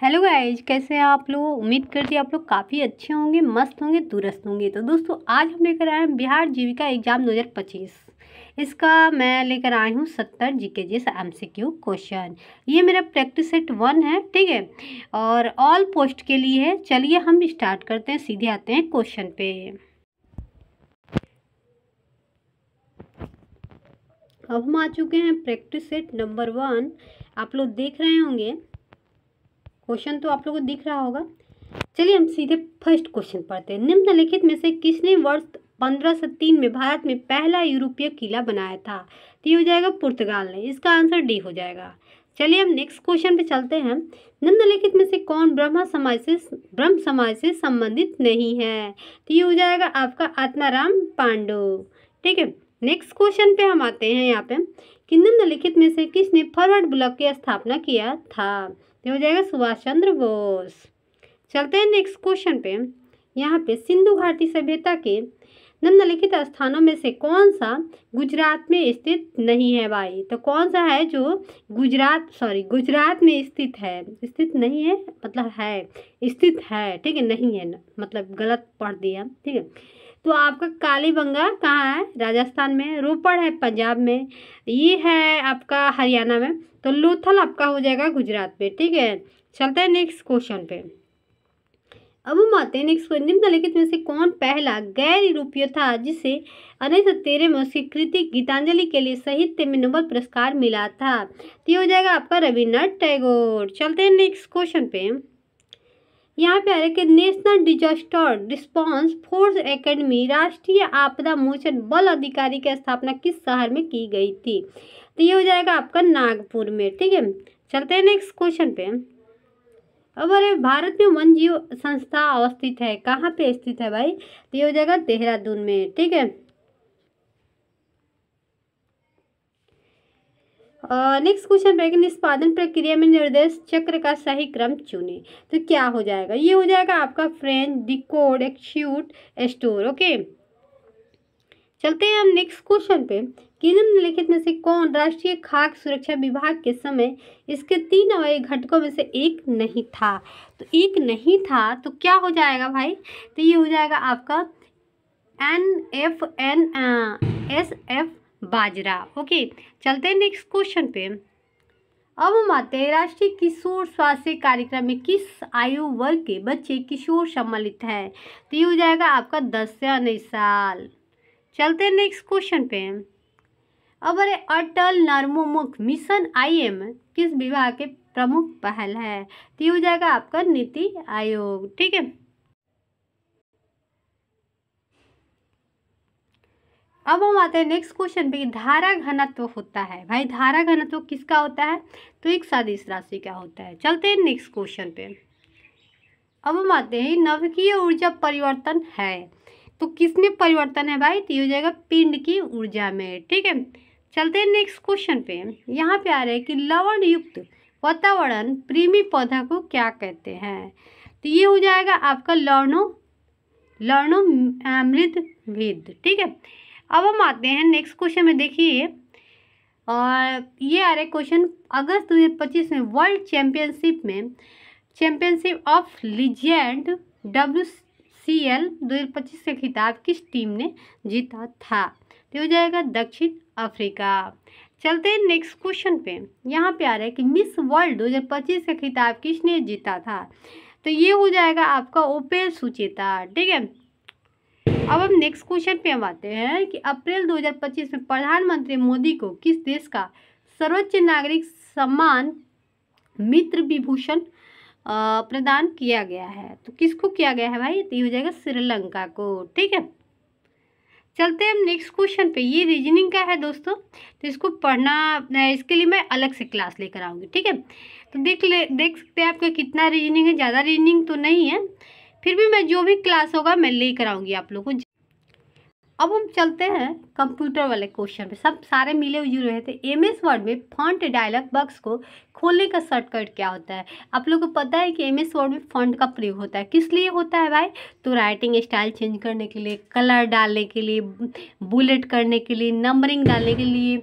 Hello guys, कैसे हैं आप लोग। उम्मीद करती आप लोग काफ़ी अच्छे होंगे, मस्त होंगे, दुरुस्त होंगे। तो दोस्तों आज हम लेकर आए हैं बिहार जीविका एग्जाम 2025। इसका मैं लेकर आई हूँ 70 जीके जीएस एमसीक्यू क्वेश्चन। ये मेरा प्रैक्टिस सेट 1 है, ठीक है, और ऑल पोस्ट के लिए है। चलिए हम स्टार्ट करते हैं, सीधे आते हैं क्वेश्चन पे। अब हम आ चुके हैं प्रैक्टिस सेट नंबर 1। आप लोग देख रहे होंगे, क्वेश्चन तो आप लोगों को दिख रहा होगा। चलिए हम सीधे फर्स्ट क्वेश्चन पढ़ते हैं। निम्नलिखित में से किसने वर्ष 1503 में भारत में पहला यूरोपीय किला बनाया था? तो ये हो जाएगा पुर्तगाल ने। इसका आंसर डी हो जाएगा। चलिए हम नेक्स्ट क्वेश्चन पे चलते हैं। निम्नलिखित में से कौन ब्रह्म समाज से संबंधित नहीं है? तो ये हो जाएगा आपका आत्माराम पांडु, ठीक है। नेक्स्ट क्वेश्चन पे हम आते हैं यहाँ पे कि निम्नलिखित में से किसने फॉरवर्ड ब्लॉक की स्थापना किया था? तो हो जाएगा सुभाष चंद्र बोस। चलते हैं नेक्स्ट क्वेश्चन पे। यहाँ पे सिंधु घाटी सभ्यता के निम्नलिखित स्थानों में से कौन सा गुजरात में स्थित नहीं है भाई? तो कौन सा है जो गुजरात में स्थित है? स्थित नहीं है मतलब है, स्थित है, ठीक है, नहीं है ना, मतलब गलत पढ़ दिया, ठीक है। तो आपका कालीबंगा कहाँ है? राजस्थान में। रोपड़ है पंजाब में। ये है आपका हरियाणा में। तो लोथल आपका हो जाएगा गुजरात में, ठीक है। चलते हैं नेक्स्ट क्वेश्चन पे। अब हम आते हैं नेक्स्ट क्वेश्चन। निम्नलिखित में से कौन पहला गैर यूरोपीय था जिसे 1913 में उसकी कृति गीतांजलि के लिए साहित्य में नोबेल पुरस्कार मिला था? तो ये हो जाएगा आपका रविन्द्रनाथ टैगोर। चलते हैं नेक्स्ट क्वेश्चन पे। यहाँ पे आ रहा है कि national disaster response force academy राष्ट्रीय आपदा मोचन बल अधिकारी की स्थापना किस शहर में की गई थी? तो ये हो जाएगा आपका नागपुर में, ठीक है। चलते हैं नेक्स्ट क्वेश्चन पे। अब अरे भारत में वन जीव संस्था अवस्थित है, कहाँ पे स्थित है भाई? तो ये हो जाएगा देहरादून में, ठीक है। नेक्स्ट क्वेश्चन पे निष्पादन प्रक्रिया में निर्देश चक्र का सही क्रम चुने। तो क्या हो जाएगा? ये हो जाएगा आपका French, decode, execute, store, okay. चलते हैं हम नेक्स्ट क्वेश्चन पे कि निम्नलिखित में से कौन राष्ट्रीय खाद्य सुरक्षा विभाग के समय इसके 3 अवयवी घटकों में से एक नहीं था? तो एक नहीं था तो क्या हो जाएगा भाई? तो ये हो जाएगा आपका NFNSF बाजरा, ओके। चलते हैं नेक्स्ट क्वेश्चन पे। अब हम आते हैं राष्ट्रीय किशोर स्वास्थ्य कार्यक्रम में किस आयु वर्ग के बच्चे किशोर सम्मिलित है? तो ये हो जाएगा आपका 10 से 19 साल। चलते हैं नेक्स्ट क्वेश्चन पे। अब अरे अटल नमोन्मुख मिशन IM किस विभाग के प्रमुख पहल है? तो ये हो जाएगा आपका नीति आयोग, ठीक है। अब हम आते हैं नेक्स्ट क्वेश्चन पे। धारा घनत्व होता है भाई, धारा घनत्व किसका होता है? तो एक सदिश राशि का होता है। चलते हैं नेक्स्ट क्वेश्चन पे। अब हम आते हैं नवीकरणीय ऊर्जा परिवर्तन है तो किसमें परिवर्तन है भाई? तो ये हो जाएगा पिंड की ऊर्जा में, ठीक है। चलते हैं नेक्स्ट क्वेश्चन पे। यहाँ पे आ रहा है कि लवण युक्त वातावरण प्रेमी पौधा को क्या कहते हैं? तो ये हो जाएगा आपका लवणोमृदभिद, ठीक है। अब हम आते हैं नेक्स्ट क्वेश्चन में। देखिए और ये आ रहा है क्वेश्चन, अगस्त 2025 में world championship of legend WCL 2025 का खिताब किस टीम ने जीता था? तो हो जाएगा दक्षिण अफ्रीका। चलते हैं नेक्स्ट क्वेश्चन पे। यहाँ पे आ रहा है कि मिस वर्ल्ड 2025 का खिताब किसने जीता था? तो ये हो जाएगा आपका ओपेल सुचेता, ठीक है। अब हम नेक्स्ट क्वेश्चन पे हम आते हैं कि अप्रैल 2025 में प्रधानमंत्री मोदी को किस देश का सर्वोच्च नागरिक सम्मान मित्र विभूषण प्रदान किया गया है? तो किसको किया गया है भाई? तो ये हो जाएगा श्रीलंका को, ठीक है। चलते हैं हम नेक्स्ट क्वेश्चन पे। ये रीजनिंग का है दोस्तों, तो इसको पढ़ना, इसके लिए मैं अलग से क्लास लेकर आऊँगी, ठीक है। तो देख सकते हैं आपका कितना रीजनिंग है। ज़्यादा रीजनिंग तो नहीं है, फिर भी मैं जो भी क्लास होगा मैं लेकर आऊँगी आप लोगों को। अब हम चलते हैं कंप्यूटर वाले क्वेश्चन पे। सब सारे मिले जुले रहे थे। MS वर्ड में फॉन्ट डायलॉग बॉक्स को खोलने का शॉर्टकट क्या होता है? आप लोगों को पता है कि MS वर्ड में फॉन्ट का प्रयोग होता है। किस लिए होता है भाई? तो राइटिंग स्टाइल चेंज करने के लिए, कलर डालने के लिए, बुलेट करने के लिए, नंबरिंग डालने के लिए,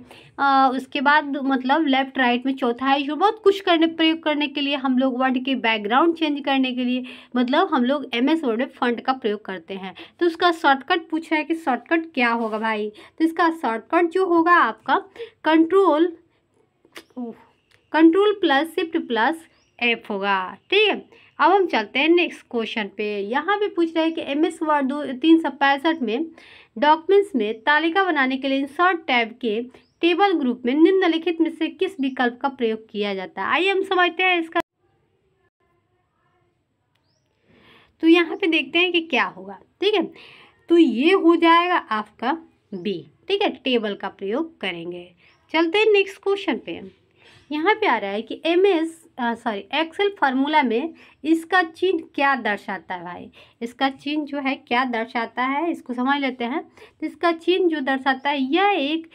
उसके बाद मतलब लेफ्ट राइट में चौथा है जो बहुत कुछ प्रयोग करने के लिए हम लोग वर्ड के बैकग्राउंड चेंज करने के लिए मतलब हम लोग MS वर्ड में फॉन्ट का प्रयोग करते हैं। तो उसका शॉर्टकट पूछ रहा है कि शॉर्टकट क्या होगा भाई। तो इसका शॉर्टकट जो होगा आपका control plus shift plus F होगा। ठीक है, अब हम चलते हैं नेक्स्ट क्वेश्चन पे। यहाँ पे पूछ रहा है कि MS वर्ड 365 में डॉक्यूमेंट्स में तालिका बनाने के लिए इंसर्ट टैब के टेबल ग्रुप में निम्नलिखित में से किस विकल्प का प्रयोग किया जाता है। आइए हम समझते हैं इसका। तो यहाँ पे देखते हैं कि क्या होगा। ठीक है, तो ये हो जाएगा आपका B। ठीक है, टेबल का प्रयोग करेंगे। चलते हैं नेक्स्ट क्वेश्चन पे। यहाँ पे आ रहा है कि एक्सेल फार्मूला में इसका चिन्ह क्या दर्शाता है भाई। इसका चिन्ह जो है क्या दर्शाता है इसको समझ लेते हैं। तो इसका चिन्ह जो दर्शाता है यह एक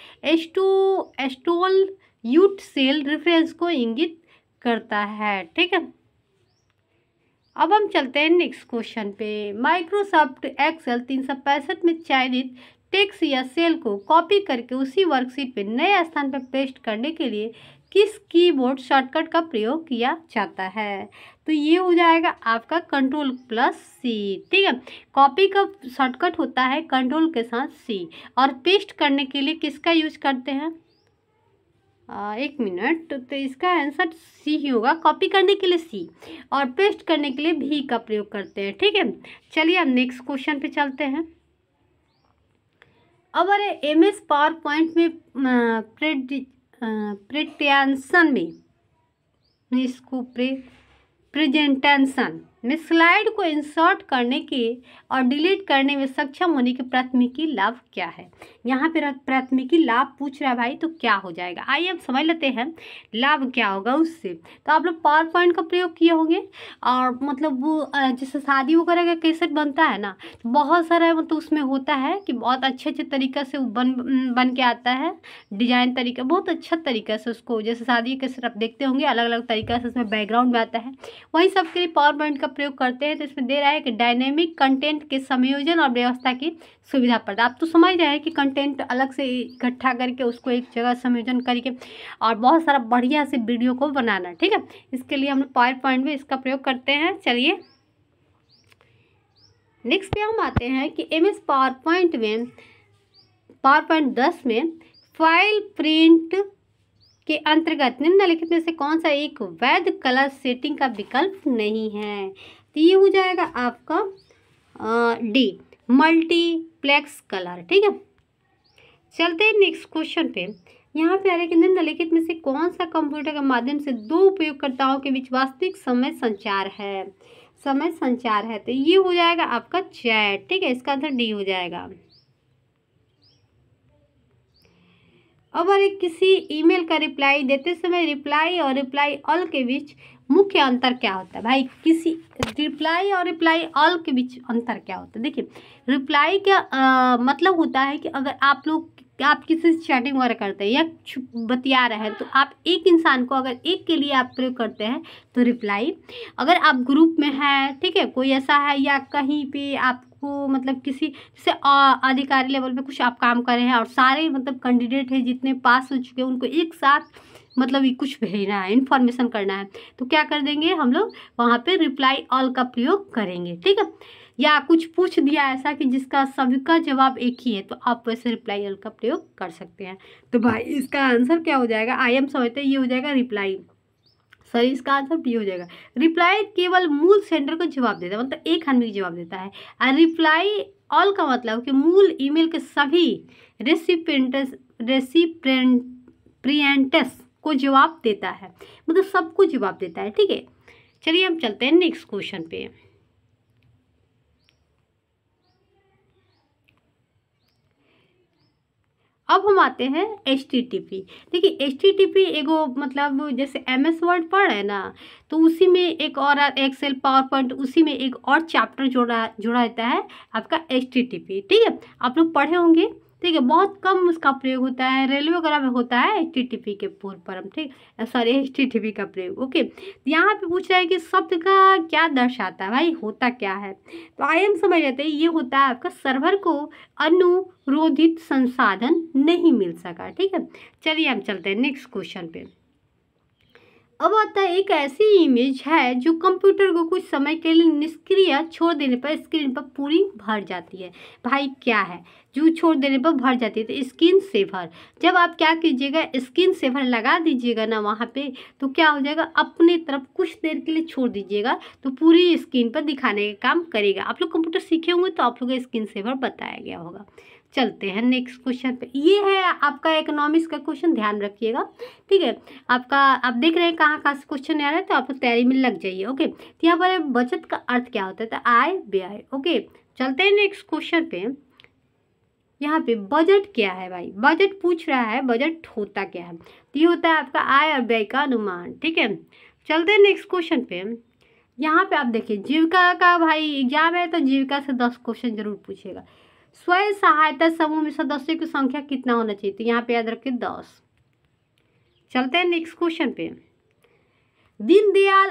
एस्टोल्यूट सेल रेफरेंस को इंगित करता है। ठीक है, अब हम चलते हैं नेक्स्ट क्वेश्चन पे। माइक्रोसॉफ्ट एक्सेल 365 में चयनित टेक्स्ट या सेल को कॉपी करके उसी वर्कशीट पे नए स्थान पर पेस्ट करने के लिए किस कीबोर्ड शॉर्टकट का प्रयोग किया जाता है। तो ये हो जाएगा आपका कंट्रोल प्लस C। ठीक है, कॉपी का शॉर्टकट होता है कंट्रोल के साथ C और पेस्ट करने के लिए किसका यूज करते हैं। एक मिनट, तो इसका आंसर C ही होगा। कॉपी करने के लिए C और पेस्ट करने के लिए V का प्रयोग करते हैं। ठीक है, चलिए अब नेक्स्ट क्वेश्चन पे चलते हैं। अब अरे MS पावर पॉइंट में प्रेजेंटेशन में स्लाइड को इंसर्ट करने के और डिलीट करने में सक्षम होने के प्राथमिकी लाभ क्या है। यहाँ पे प्राथमिकी लाभ पूछ रहा है भाई, तो क्या हो जाएगा। आइए हम समझ लेते हैं लाभ क्या होगा उससे। तो आप लोग पावर पॉइंट का प्रयोग किए होंगे और मतलब वो जैसे शादी वगैरह का कैसेट बनता है ना, तो बहुत सारा मतलब उसमें होता है कि बहुत अच्छे तरीक़े से बन के आता है। डिजाइन तरीका बहुत अच्छा तरीक़े से उसको, जैसे शादी के कैसेट आप देखते होंगे अलग अलग तरीक़े से उसमें बैकग्राउंड में आता है, वही सब के लिए पावर पॉइंट का प्रयोग करते हैं। तो इसमें दे रहा है कि डायनेमिक कंटेंट के संयोजन और व्यवस्था की सुविधा पर। आप तो समझ रहे हैं कि कंटेंट अलग से इकट्ठा करके उसको एक जगह संयोजन करके और बहुत सारा बढ़िया से वीडियो को बनाना। ठीक है, इसके लिए हम लोग पावर पॉइंट में इसका प्रयोग करते हैं। चलिए नेक्स्ट पे हम आते हैं कि MS पावर पॉइंट 10 में फाइल प्रिंट के अंतर्गत निम्नलिखित में से कौन सा एक वैध कलर सेटिंग का विकल्प नहीं है। तो ये हो जाएगा आपका D, मल्टीप्लेक्स कलर। ठीक है, चलते हैं नेक्स्ट क्वेश्चन पे। यहाँ पे आ रहा है कि निम्नलिखित में से कौन सा कंप्यूटर के माध्यम से दो उपयोगकर्ताओं के बीच वास्तविक समय संचार है। तो ये हो जाएगा आपका चैट। ठीक है, इसका आंसर D हो जाएगा। अब अरे किसी ईमेल का रिप्लाई देते समय रिप्लाई और रिप्लाई ऑल के बीच मुख्य अंतर क्या होता है भाई। किसी रिप्लाई और रिप्लाई ऑल के बीच अंतर क्या होता है। देखिए, रिप्लाई का मतलब होता है कि अगर आप किसी से चैटिंग वगैरह करते हैं या बतिया रहे हैं, तो आप एक इंसान को अगर एक के लिए आप प्रयोग करते हैं तो रिप्लाई। अगर आप ग्रुप में हैं, ठीक है, कोई ऐसा है या कहीं पे आपको मतलब किसी जैसे अधिकारी लेवल पे कुछ आप काम कर रहे हैं और सारे मतलब कैंडिडेट हैं जितने पास हो चुके हैं उनको एक साथ मतलब ये कुछ भेजना है, इन्फॉर्मेशन करना है, तो क्या कर देंगे हम लोग वहाँ पे रिप्लाई ऑल का प्रयोग करेंगे। ठीक है, या कुछ पूछ दिया ऐसा कि जिसका सभी का जवाब एक ही है, तो आप वैसे रिप्लाई ऑल का प्रयोग कर सकते हैं। तो भाई इसका आंसर क्या हो जाएगा। IM समझते हैं, ये हो जाएगा रिप्लाई। सॉरी, इसका आंसर B हो जाएगा। रिप्लाई केवल मूल सेंडर को जवाब देता है, मतलब एक आदमी जवाब देता है। और रिप्लाई ऑल का मतलब कि मूल ईमेल के सभी रेसिपिएंट्स को जवाब देता है, मतलब सबको जवाब देता है। ठीक है, चलिए हम चलते हैं नेक्स्ट क्वेश्चन पे। अब हम आते हैं HTTP। देखिए, HTTP एगो मतलब जैसे MS वर्ड पढ़ है ना, तो उसी में एक और एक्सेल पावर पॉइंट उसी में एक और चैप्टर जोड़ा रहता है आपका HTTP। ठीक है, आप लोग पढ़े होंगे ठीक है, बहुत कम उसका प्रयोग होता है। रेलवे वगैरह में होता है HTTP के पूर्व पर, ठीक, सॉरी HTTP का प्रयोग। ओके, यहाँ पे पूछ रहा है कि शब्द का क्या दर्शाता है भाई, होता क्या है। तो IM समझ लेते हैं, ये होता है आपका सर्वर को अनुरोधित संसाधन नहीं मिल सका। ठीक है, चलिए हम चलते हैं नेक्स्ट क्वेश्चन पे। अब आता है एक ऐसी इमेज है जो कंप्यूटर को कुछ समय के लिए निष्क्रिय छोड़ देने पर स्क्रीन पर पूरी भर जाती है। भाई क्या है जो छोड़ देने पर भर जाती है, तो स्क्रीन सेवर। जब आप क्या कीजिएगा, स्क्रीन सेवर लगा दीजिएगा ना वहाँ पे, तो क्या हो जाएगा, अपने तरफ कुछ देर के लिए छोड़ दीजिएगा तो पूरी स्क्रीन पर दिखाने का काम करेगा। आप लोग कंप्यूटर सीखे होंगे तो आप लोग का स्क्रीन सेवर बताया गया होगा। चलते हैं नेक्स्ट क्वेश्चन पे। ये है आपका इकोनॉमिक्स का क्वेश्चन, ध्यान रखिएगा। ठीक है, आपका आप देख रहे हैं कहाँ कहाँ से क्वेश्चन आ रहा है, तो आप तैयारी में लग जाइए। ओके, तो यहाँ पर बचत का अर्थ क्या होता है, तो आय व्यय। ओके, चलते हैं नेक्स्ट क्वेश्चन पे। यहाँ पे बजट क्या है भाई, बजट पूछ रहा है, बजट होता क्या है, तो ये होता है आपका आय और व्यय का अनुमान। ठीक है, चलते हैं नेक्स्ट क्वेश्चन पे। यहाँ पे आप देखिए जीविका का भाई एग्जाम है, तो जीविका से 10 क्वेश्चन जरूर पूछेगा। स्वयं सहायता समूह में सदस्यों की संख्या कितना होना चाहिए, तो यहाँ पे याद रखिए 10। चलते हैं नेक्स्ट क्वेश्चन पे। दीनदयाल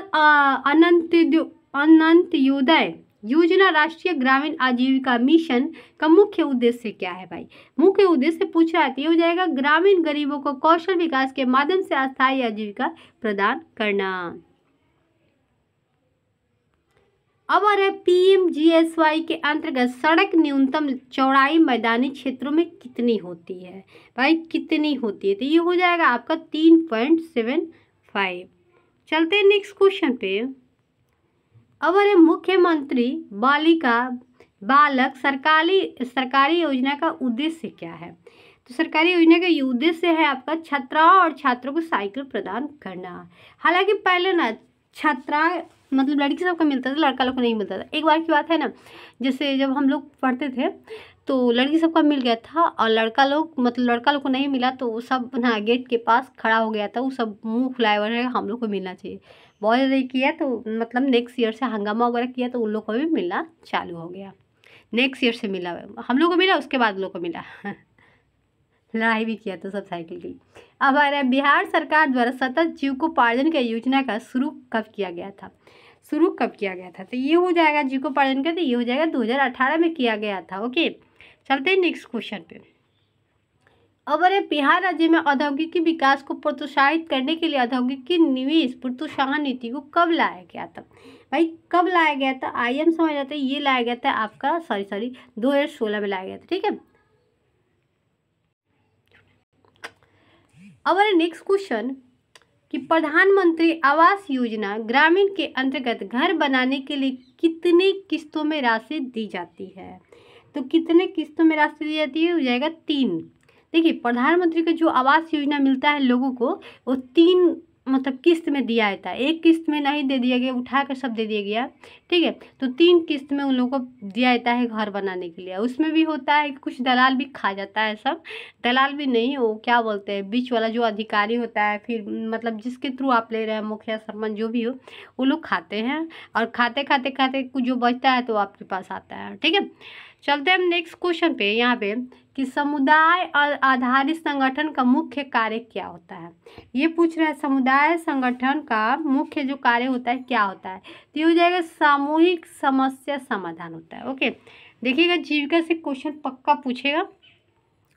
अंत्योदय योजना राष्ट्रीय ग्रामीण आजीविका मिशन का मुख्य उद्देश्य क्या है भाई, मुख्य उद्देश्य पूछ रहा है, ये हो जाएगा ग्रामीण गरीबों को कौशल विकास के माध्यम से अस्थायी आजीविका प्रदान करना। अब आ रहा है PMGSY के अंतर्गत सड़क न्यूनतम चौड़ाई मैदानी क्षेत्रों में कितनी होती है भाई, कितनी होती है, तो ये हो जाएगा आपका 3.75। चलते हैं नेक्स्ट क्वेश्चन पे। अब आ रहा है मुख्यमंत्री बालिका बालक सरकारी योजना का उद्देश्य क्या है, तो सरकारी योजना का उद्देश्य है आपका छात्राओं और छात्रों को साइकिल प्रदान करना। हालांकि पहले ना छात्रा मतलब लड़की सबको मिलता था, लड़का लोग को नहीं मिलता था। एक बार की बात है ना, जैसे जब हम लोग पढ़ते थे तो लड़की सबका मिल गया था और लड़का लोग को नहीं मिला, तो वो सब ना गेट के पास खड़ा हो गया था, वो सब मुंह फुलाए हुए रहे, हम लोग को मिलना चाहिए। बहुत ज़्यादा किया तो मतलब नेक्स्ट ईयर से हंगामा वगैरह किया, तो उन लोग को भी मिलना चालू हो गया। नेक्स्ट ईयर से मिला, हम लोग को मिला, उसके बाद लोग को मिला लड़ाई भी किया तो सब साइकिल की। अब आ रहा है बिहार सरकार द्वारा सतत जीविकोपार्जन की योजना का शुरू कब किया गया था, तो ये हो जाएगा जीविकोपार्जन का, तो ये हो जाएगा 2018 में किया गया था। ओके, चलते हैं नेक्स्ट क्वेश्चन पे। अब अरे बिहार राज्य में औद्योगिक विकास को प्रोत्साहित करने के लिए औद्योगिक निवेश प्रोत्साहन नीति को कब लाया गया था भाई, कब लाया गया था, IM समझ जाते हैं, ये लाया गया था आपका 2016 में लाया गया था। ठीक है, अब नेक्स्ट क्वेश्चन कि प्रधानमंत्री आवास योजना ग्रामीण के अंतर्गत घर बनाने के लिए कितने किस्तों में राशि दी जाती है, तो कितने किस्तों में राशि दी जाती है, हो जाएगा 3। देखिए प्रधानमंत्री का जो आवास योजना मिलता है लोगों को, वो 3 मतलब किस्त में दिया जाता है, एक किस्त में नहीं दे दिया गया, उठा कर सब दे दिया गया। ठीक है, तो 3 किस्त में उन लोगों को दिया जाता है घर बनाने के लिए। उसमें भी होता है कि कुछ दलाल भी खा जाता है, सब दलाल भी नहीं, वो क्या बोलते हैं बीच वाला जो अधिकारी होता है, फिर मतलब जिसके थ्रू आप ले रहे हैं, मुखिया सरपंच जो भी हो, वो लोग खाते हैं, और खाते खाते खाते कुछ जो बचता है तो आपके पास आता है। ठीक है, चलते हैं हम नेक्स्ट क्वेश्चन पे। यहाँ पे कि समुदाय आधारित संगठन का मुख्य कार्य क्या होता है, ये पूछ रहा है, समुदाय संगठन का मुख्य जो कार्य होता है क्या होता है, तो ये हो जाएगा सामूहिक समस्या समाधान होता है। ओके, देखिएगा जीविका से क्वेश्चन पक्का पूछेगा,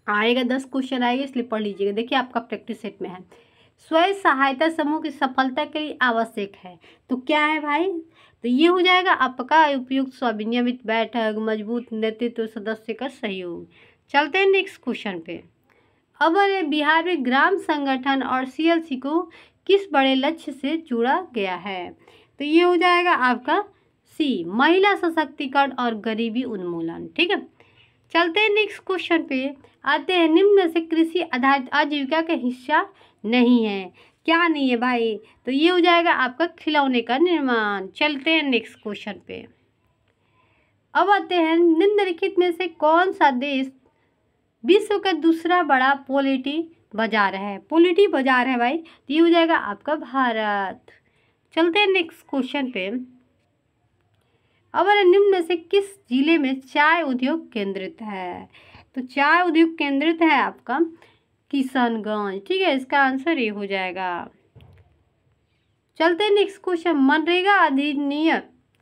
आएगा 10 क्वेश्चन आएगा, इसलिए पढ़ लीजिएगा। देखिए आपका प्रैक्टिस सेट में है, स्वयं सहायता समूह की सफलता के लिए आवश्यक है, तो क्या है भाई, तो ये हो जाएगा आपका उपयुक्त विनियमित बैठक, मजबूत नेतृत्व, सदस्य का सहयोग। चलते हैं नेक्स्ट क्वेश्चन पे। अब बिहार में ग्राम संगठन और CLC को किस बड़े लक्ष्य से जुड़ा गया है, तो ये हो जाएगा आपका C, महिला सशक्तिकरण और गरीबी उन्मूलन। ठीक है, चलते हैं नेक्स्ट क्वेश्चन पे आते हैं। निम्न से कृषि आधारित आजीविका का हिस्सा नहीं है, क्या नहीं है भाई, तो ये हो जाएगा आपका खिलौने का निर्माण। चलते हैं नेक्स्ट क्वेश्चन पे। अब आते हैं निम्नलिखित में से कौन सा देश विश्व का दूसरा बड़ा पोल्ट्री बाजार है, भाई, तो ये हो जाएगा आपका भारत। चलते हैं नेक्स्ट क्वेश्चन पे। अब निम्न में से किस जिले में चाय उद्योग केंद्रित है, तो चाय उद्योग केंद्रित है आपका किशनगंज। ठीक है, इसका आंसर ये हो जाएगा। चलते हैं नेक्स्ट क्वेश्चन। मनरेगा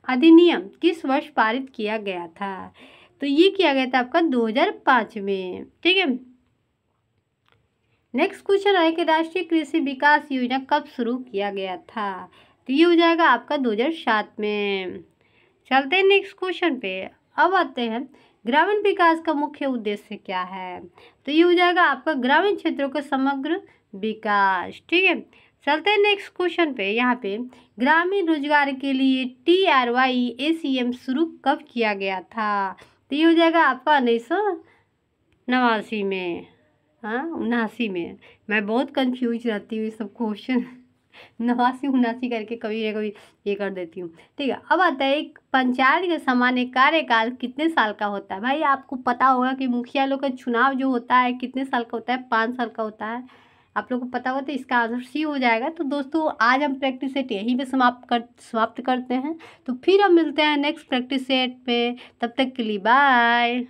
अधिनियम किस वर्ष पारित किया गया था? तो ये किया गया था आपका 2005 में। ठीक है, नेक्स्ट क्वेश्चन है कि राष्ट्रीय कृषि विकास योजना कब शुरू किया गया था? तो ये हो जाएगा आपका 2007 में। चलते हैं नेक्स्ट क्वेश्चन पे। अब आते हैं ग्रामीण विकास का मुख्य उद्देश्य क्या है? तो ये हो जाएगा आपका ग्रामीण क्षेत्रों का समग्र विकास। ठीक है, चलते हैं नेक्स्ट क्वेश्चन पे। यहाँ पे ग्रामीण रोजगार के लिए TRYACM शुरू कब किया गया था? तो ये हो जाएगा आपका 1989 में। हाँ, 79 में। मैं बहुत कंफ्यूज रहती हूँ ये सब क्वेश्चन 89 करके कभी ना कभी ये कर देती हूँ। ठीक है, अब आता है एक पंचायत का सामान्य कार्यकाल कितने साल का होता है? भाई आपको पता होगा कि मुखिया लोग का चुनाव जो होता है कितने साल का होता है? 5 साल का होता है। आप लोग को पता होगा तो इसका आंसर सी हो जाएगा। तो दोस्तों आज हम प्रैक्टिस सेट यहीं पे समाप्त करते हैं। तो फिर हम मिलते हैं नेक्स्ट प्रैक्टिस सेट पे। तब तक के लिए बाय।